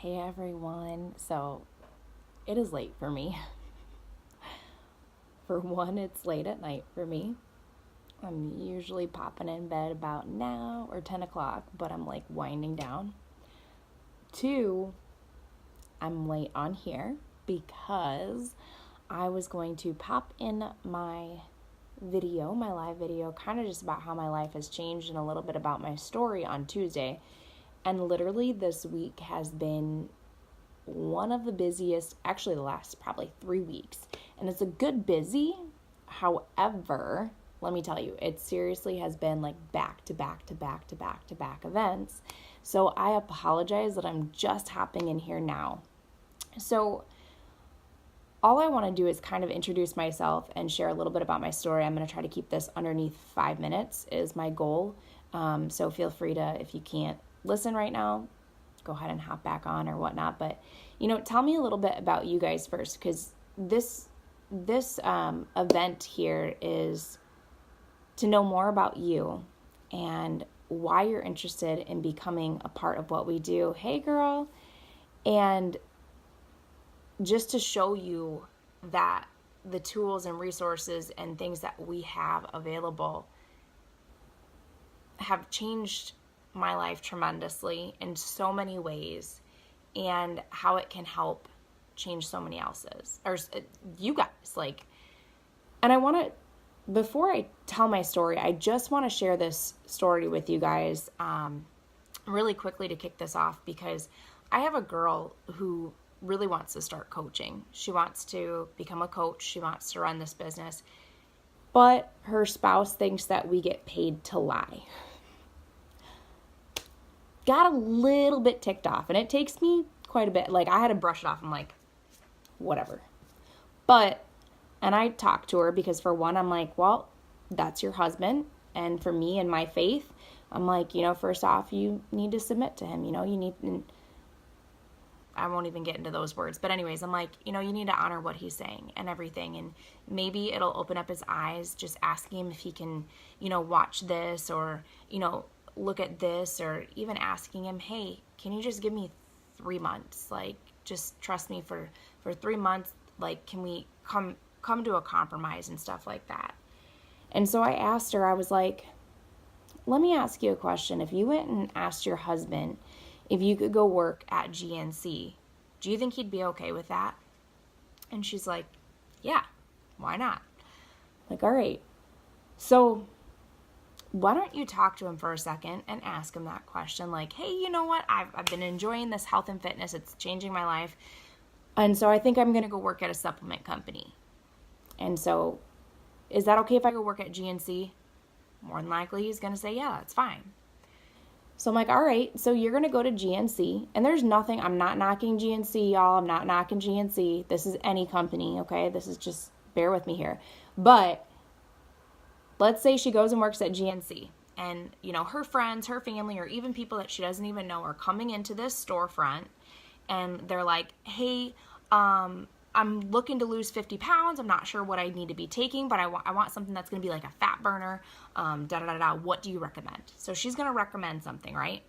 Hey everyone. So it is late for me. For one, it's late at night for me. I'm usually popping in bed about now or 10 o'clock, but I'm like winding down. Two, I'm late on here because I was going to pop in my live video, kind of just about how my life has changed and a little bit about my story on Tuesday. And literally this week has been one of the busiest, actually the last probably 3 weeks. And it's a good busy. However, let me tell you, it seriously has been like back to back events. So I apologize that I'm just hopping in here now. So all I want to do is kind of introduce myself and share a little bit about my story. I'm going to try to keep this underneath 5 minutes is my goal. So feel free to, if you can't listen right now, go ahead and hop back on or whatnot. But, tell me a little bit about you guys first, because this event here is to know more about you and why you're interested in becoming a part of what we do. Hey, girl. And just to show you that the tools and resources and things that we have available have changed my life tremendously in so many ways, and how it can help change so many else's, or you guys, and I want to, before I tell my story, I just want to share this story with you guys really quickly to kick this off, because I have a girl who really wants to start coaching. She wants to become a coach. She wants to run this business, but her spouse thinks that we get paid to lie. Got a little bit ticked off, and it takes me quite a bit. I had to brush it off. I'm like, whatever. And I talked to her because, for one, I'm like, well, that's your husband. And for me and my faith, I'm like, first off, you need to submit to him. You need, and I won't even get into those words. But anyways, I'm like, you need to honor what he's saying and everything. And maybe it'll open up his eyes, just asking him if he can, watch this, or, look at this, or even asking him, hey, can you just give me 3 months? Just trust me for 3 months. Can we come to a compromise and stuff like that? And so I asked her, I was like, let me ask you a question. If you went and asked your husband if you could go work at GNC, do you think he'd be okay with that? And she's like, yeah, why not? All right. So why don't you talk to him for a second and ask him that question? Hey, you know what? I've been enjoying this health and fitness. It's changing my life. And so I think I'm going to go work at a supplement company. And so, is that okay if I go work at GNC? More than likely, he's going to say, yeah, that's fine. So I'm like, all right, so you're going to go to GNC. And there's nothing, I'm not knocking GNC, y'all. I'm not knocking GNC. This is any company, okay? This is just, bear with me here. But let's say she goes and works at GNC, and, her friends, her family, or even people that she doesn't even know are coming into this storefront, and they're like, hey, I'm looking to lose 50 pounds. I'm not sure what I need to be taking, but I want something that's going to be like a fat burner, What do you recommend? So she's going to recommend something, right?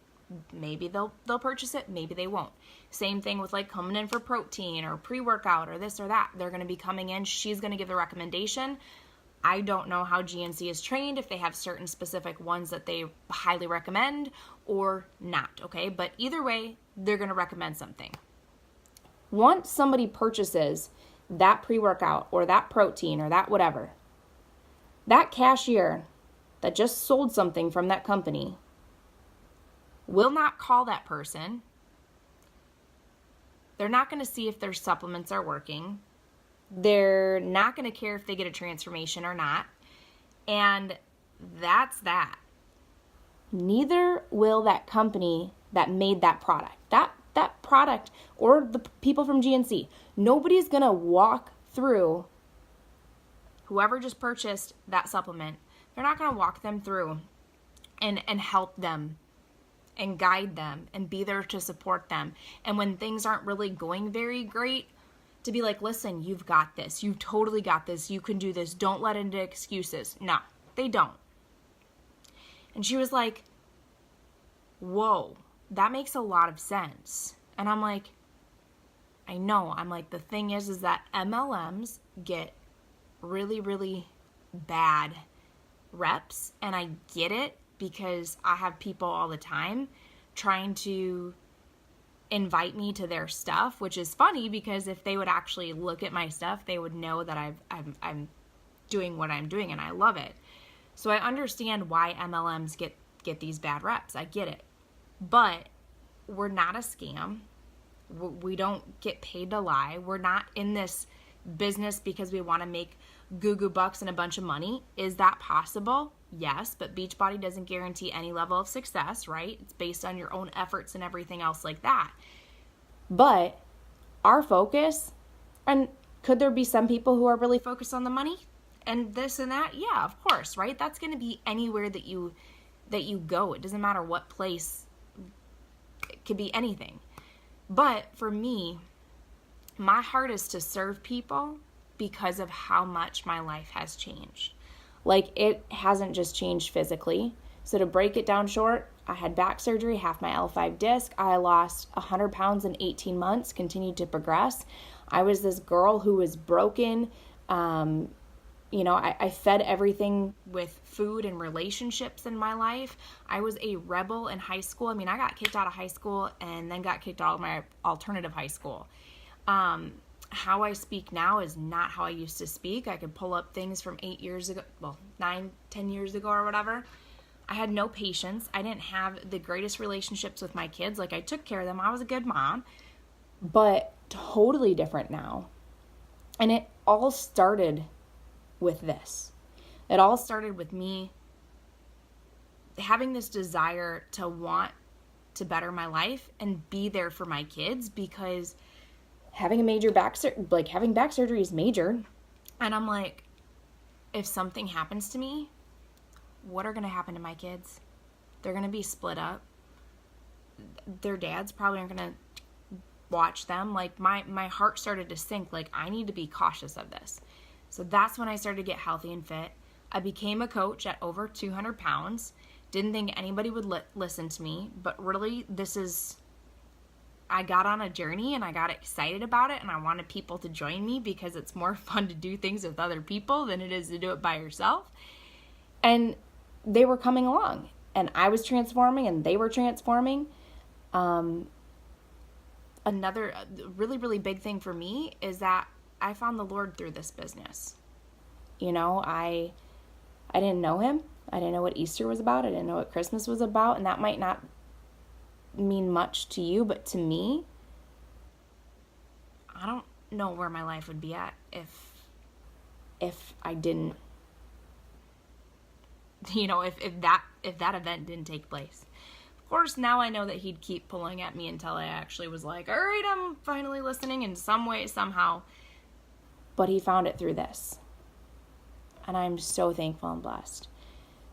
Maybe they'll purchase it. Maybe they won't. Same thing with coming in for protein or pre-workout or this or that. They're going to be coming in. She's going to give the recommendation. I don't know how GNC is trained, if they have certain specific ones that they highly recommend or not, okay? But either way, they're going to recommend something. Once somebody purchases that pre-workout or that protein or that whatever, that cashier that just sold something from that company will not call that person. They're not going to see if their supplements are working. They're not going to care if they get a transformation or not. And that's that. Neither will that company that made that product. That product or the people from GNC. Nobody's going to walk through, whoever just purchased that supplement, they're not going to walk them through and help them and guide them and be there to support them. And when things aren't really going very great, to be like, listen, you've got this. You've totally got this. You can do this. Don't let into excuses. No, they don't. And she was like, whoa, that makes a lot of sense. And I'm like, I know. I'm like, the thing is that MLMs get really, really bad reps. And I get it because I have people all the time trying to invite me to their stuff, which is funny because if they would actually look at my stuff, they would know that I'm doing what I'm doing and I love it. So I understand why MLMs get these bad reps. I get it. But we're not a scam. We don't get paid to lie. We're not in this business because we want to make goo bucks and a bunch of money. Is that possible? Yes, but Beachbody doesn't guarantee any level of success, right? It's based on your own efforts and everything else like that. But our focus, and could there be some people who are really focused on the money and this and that? Yeah, of course, right? That's going to be anywhere that you go. It doesn't matter what place. It could be anything. But for me, my heart is to serve people because of how much my life has changed. Like, it hasn't just changed physically. So to break it down short, I had back surgery, half my L5 disc. I lost 100 pounds in 18 months, continued to progress. I was this girl who was broken. I fed everything with food and relationships in my life. I was a rebel in high school. I mean, I got kicked out of high school and then got kicked out of my alternative high school. How I speak now is not how I used to speak. I could pull up things from 8 years ago, 9, 10 years ago or whatever. I had no patience. I didn't have the greatest relationships with my kids. Like, I took care of them. I was a good mom, but totally different now. And it all started with this. It all started with me having this desire to want to better my life and be there for my kids, because having back surgery is major. And I'm like, if something happens to me, what are going to happen to my kids? They're going to be split up. Their dads probably aren't going to watch them. Like, my heart started to sink. Like, I need to be cautious of this. So that's when I started to get healthy and fit. I became a coach at over 200 pounds. Didn't think anybody would listen to me, but really I got on a journey and I got excited about it, and I wanted people to join me because it's more fun to do things with other people than it is to do it by yourself. And they were coming along, and I was transforming and they were transforming. Another really, really big thing for me is that I found the Lord through this business. I didn't know him. I didn't know what Easter was about. I didn't know what Christmas was about. And that might not mean much to you, but to me, I don't know where my life would be at if I didn't, if that event didn't take place. Of course, now I know that he'd keep pulling at me until I actually was like, all right, I'm finally listening in some way, somehow. But he found it through this. And I'm so thankful and blessed.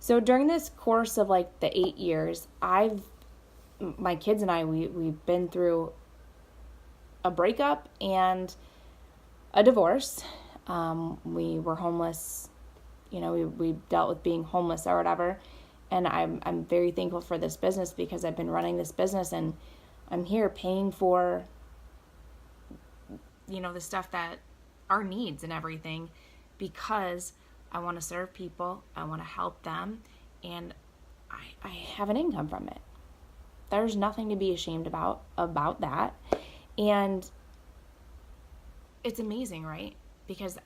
So during this course of like the 8 years, my kids and I, we've been through a breakup and a divorce. We were homeless. We dealt with being homeless or whatever. And I'm very thankful for this business because I've been running this business and I'm here paying for, the stuff that our needs and everything, because I want to serve people. I want to help them. And I have an income from it. There's nothing to be ashamed about that. And it's amazing, right? Because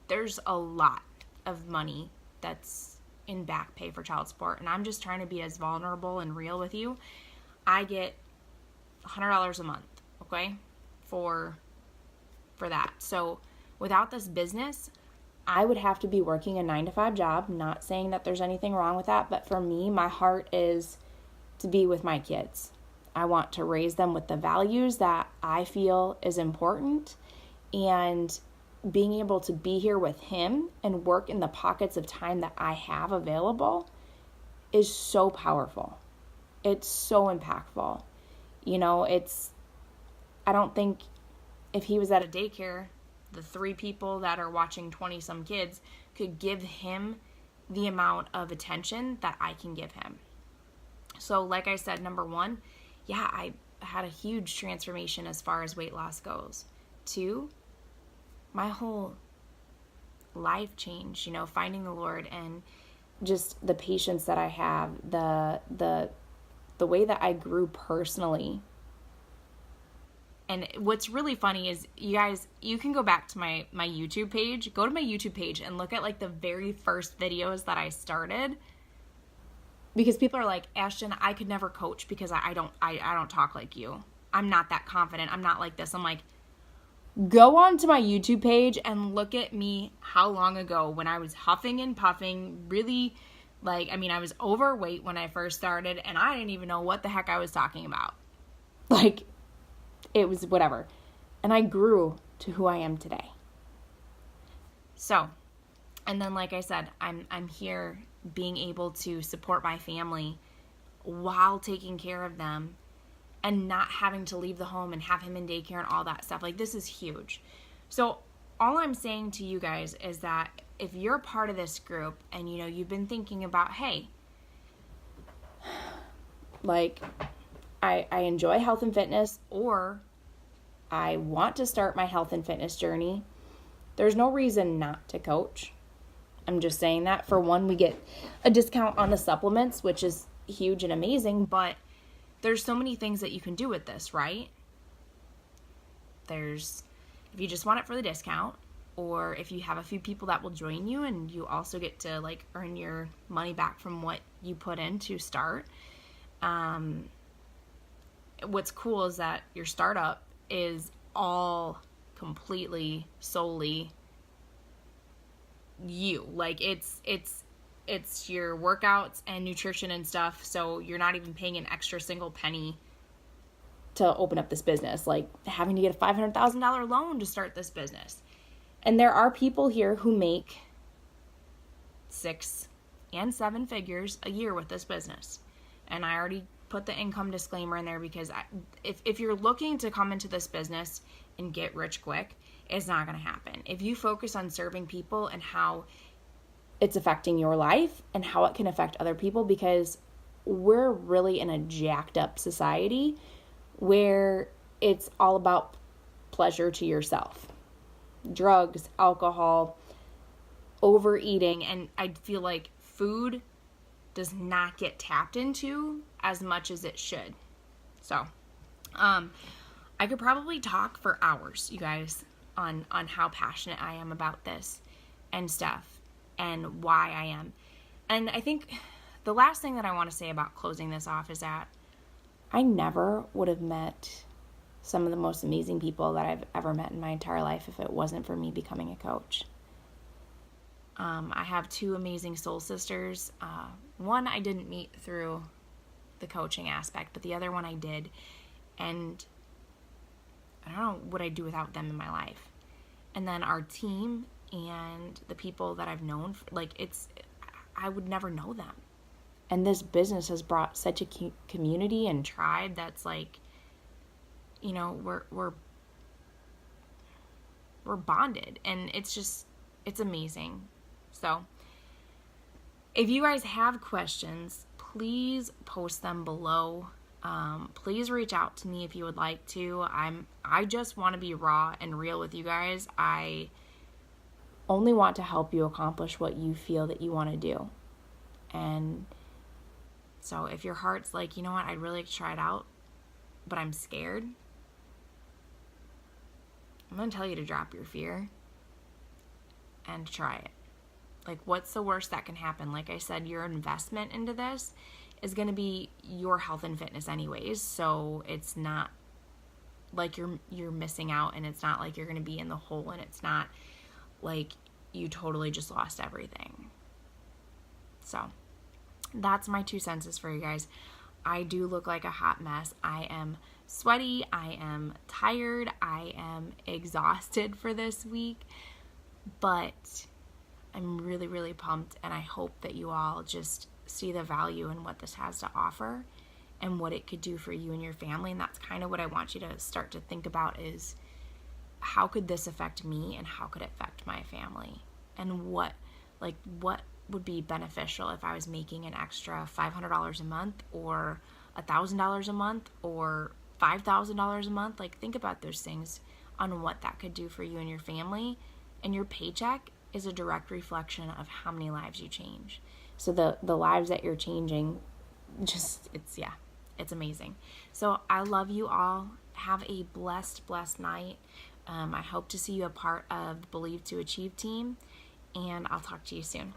there's a lot of money that's in back pay for child support. And I'm just trying to be as vulnerable and real with you. I get $100 a month, okay, for that. So without this business, I would have to be working a 9-to-5 job. Not saying that there's anything wrong with that, but for me, my heart is to be with my kids. I want to raise them with the values that I feel is important, and being able to be here with him and work in the pockets of time that I have available is so powerful. It's so impactful. I don't think if he was at a daycare, the 3 people that are watching 20-some kids could give him the amount of attention that I can give him. So like I said, number one, had a huge transformation as far as weight loss goes. 2, my whole life changed, finding the Lord and just the patience that I have, the way that I grew personally. And what's really funny is, you guys, you can go back to my YouTube page. Go to my YouTube page and look at like the very first videos that I started. Because people are like, Ashton, I could never coach because I don't talk like you. I'm not that confident. I'm not like this. I'm like, go on to my YouTube page and look at me how long ago when I was huffing and puffing, really, I was overweight when I first started, and I didn't even know what the heck I was talking about. Like, it was whatever. And I grew to who I am today. So, and then like I said, I'm here being able to support my family while taking care of them and not having to leave the home and have him in daycare and all that stuff. Like, this is huge. So all I'm saying to you guys is that if you're a part of this group and, you've been thinking about, hey, like, I enjoy health and fitness, or I want to start my health and fitness journey, there's no reason not to coach. I'm just saying that. For one, we get a discount on the supplements, which is huge and amazing, but there's so many things that you can do with this, right? If you just want it for the discount, or if you have a few people that will join you and you also get to like earn your money back from what you put in to start. What's cool is that your startup is all completely solely you. Like, it's your workouts and nutrition and stuff, so you're not even paying an extra single penny to open up this business, like having to get a $500,000 loan to start this business. And there are people here who make 6 and 7 figures a year with this business. And I already put the income disclaimer in there because if you're looking to come into this business and get rich quick, it's not going to happen. If you focus on serving people and how it's affecting your life and how it can affect other people, because we're really in a jacked up society where it's all about pleasure to yourself. Drugs, alcohol, overeating, and I feel like food does not get tapped into as much as it should. So, I could probably talk for hours, you guys, on how passionate I am about this and stuff and why I am. And I think the last thing that I want to say about closing this off is that I never would have met some of the most amazing people that I've ever met in my entire life if it wasn't for me becoming a coach. I have 2 amazing soul sisters. One I didn't meet through the coaching aspect, but the other one I did. And I don't know what I'd do without them in my life. And then our team and the people that I've known, I would never know them. And this business has brought such a community and tribe that's like, we're bonded, and it's amazing. So if you guys have questions, please post them below. Please reach out to me if you would like to. I just want to be raw and real with you guys. I only want to help you accomplish what you feel that you want to do. And so if your heart's like, you know what, I'd really like to try it out, but I'm scared, I'm going to tell you to drop your fear and try it. Like, what's the worst that can happen? Like I said, your investment into this is going to be your health and fitness anyways, so it's not like you're missing out, and it's not like you're going to be in the hole, and it's not like you totally just lost everything. So that's my 2 cents for you guys. I do look like a hot mess. I am sweaty. I am tired. I am exhausted for this week, but I'm really, really pumped, and I hope that you all just see the value in what this has to offer and what it could do for you and your family. And that's kind of what I want you to start to think about, is how could this affect me and how could it affect my family, and what would be beneficial if I was making an extra $500 a month or $1,000 a month or $5,000 a month. Like, think about those things on what that could do for you and your family. And your paycheck is a direct reflection of how many lives you change. So the lives that you're changing, it's amazing. So I love you all. Have a blessed night. I hope to see you a part of the Believe to Achieve team, and I'll talk to you soon.